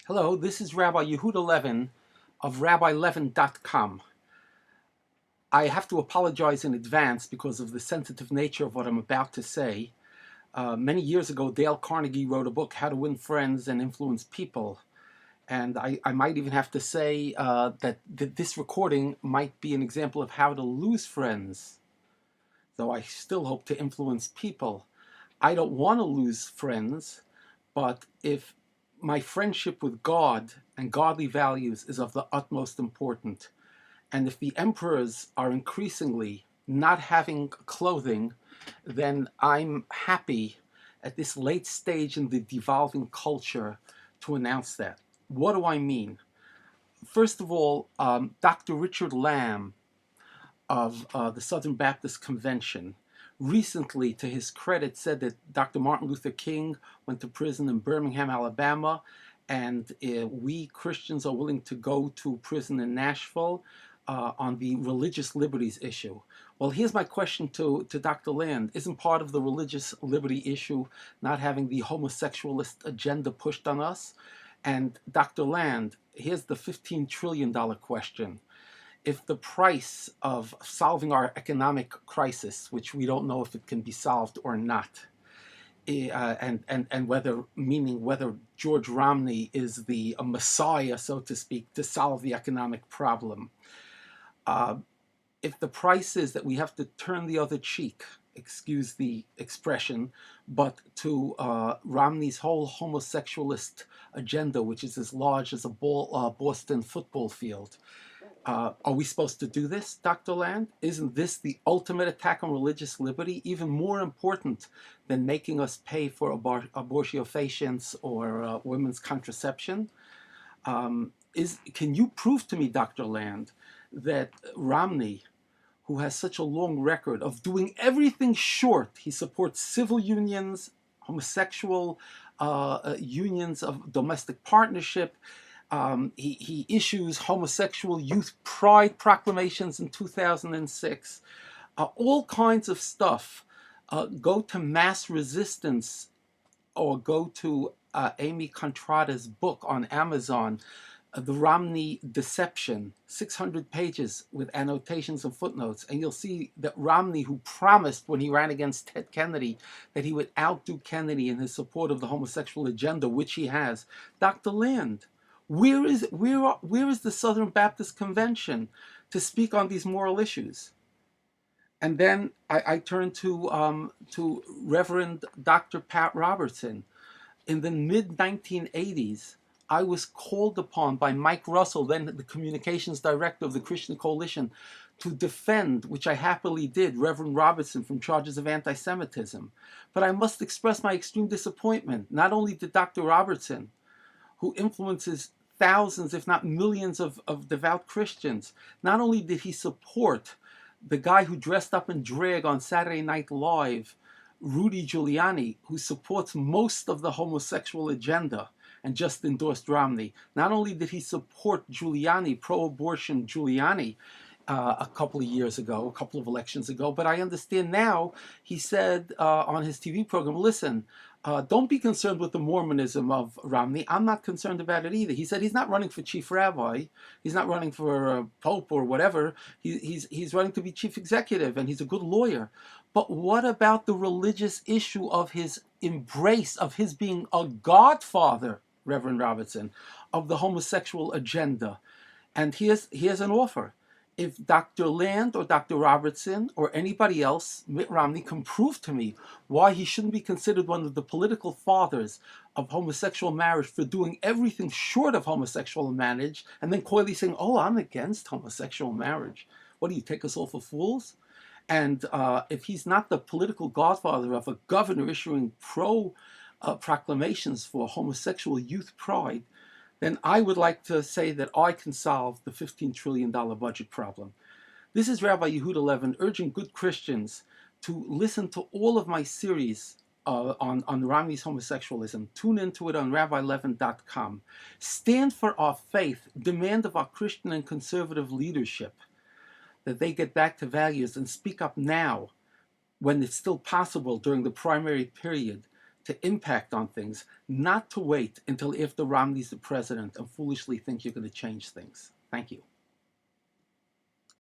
Hello, this is Rabbi Yehuda Levin of RabbiLevin.com. I have to apologize in advance because of the sensitive nature of what I'm about to say. Many years ago, Dale Carnegie wrote a book, How to Win Friends and Influence People. And I might even have to say that this recording might be an example of how to lose friends, though I still hope to influence people. I don't want to lose friends, but if my friendship with God and godly values is of the utmost importance, and if the emperors are increasingly not having clothing, then I'm happy at this late stage in the devolving culture to announce that. What do I mean? First of all, Dr. Richard Lamb of the Southern Baptist Convention recently, to his credit, said that Dr. Martin Luther King went to prison in Birmingham, Alabama, and we Christians are willing to go to prison in Nashville on the religious liberties issue. Well, here's my question to Dr. Land. Isn't part of the religious liberty issue not having the homosexualist agenda pushed on us? And Dr. Land, here's the $15 trillion question. If the price of solving our economic crisis, which we don't know if it can be solved or not, and whether George Romney is the messiah, so to speak, to solve the economic problem, if the price is that we have to turn the other cheek, excuse the expression, but to Romney's whole homosexualist agenda, which is as large as a Boston football field, are we supposed to do this, Dr. Land? Isn't this the ultimate attack on religious liberty, even more important than making us pay for abortifacients or women's contraception? Can you prove to me, Dr. Land, that Romney, who has such a long record of doing everything short, he supports civil unions, homosexual unions of domestic partnership, he issues homosexual youth pride proclamations in 2006. All kinds of stuff. Go to Mass Resistance or go to Amy Contrada's book on Amazon, The Romney Deception, 600 pages with annotations and footnotes. And you'll see that Romney, who promised when he ran against Ted Kennedy that he would outdo Kennedy in his support of the homosexual agenda, which he has. Dr. Land, where is the Southern Baptist Convention to speak on these moral issues? And then I turn to Reverend Dr. Pat Robertson. In the mid-1980s, I was called upon by Mike Russell, then the communications director of the Christian Coalition, to defend, which I happily did, Reverend Robertson from charges of anti-Semitism. But I must express my extreme disappointment. Not only did Dr. Robertson, who influences thousands, if not millions of devout Christians, not only did he support the guy who dressed up in drag on Saturday Night Live, Rudy Giuliani, who supports most of the homosexual agenda and just endorsed Romney. Not only did he support Giuliani, pro-abortion Giuliani, a couple of years ago, a couple of elections ago, but I understand now he said on his TV program, listen, don't be concerned with the Mormonism of Romney. I'm not concerned about it either. He said he's not running for chief rabbi. He's not running for pope or whatever. He's running to be chief executive, and he's a good lawyer. But what about the religious issue of his embrace, of his being a godfather, Reverend Robertson, of the homosexual agenda? And here's an offer. If Dr. Land or Dr. Robertson or anybody else, Mitt Romney, can prove to me why he shouldn't be considered one of the political fathers of homosexual marriage for doing everything short of homosexual marriage, and then coyly saying, oh, I'm against homosexual marriage. What do you take us all for fools? And if he's not the political godfather of a governor issuing proclamations for homosexual youth pride, then I would like to say that I can solve the $15 trillion budget problem. This is Rabbi Yehuda Levin urging good Christians to listen to all of my series on Romney's homosexualism. Tune into it on RabbiLevin.com. Stand for our faith. Demand of our Christian and conservative leadership that they get back to values and speak up now when it's still possible during the primary period to impact on things, not to wait until after Romney's the president and foolishly think you're going to change things. Thank you.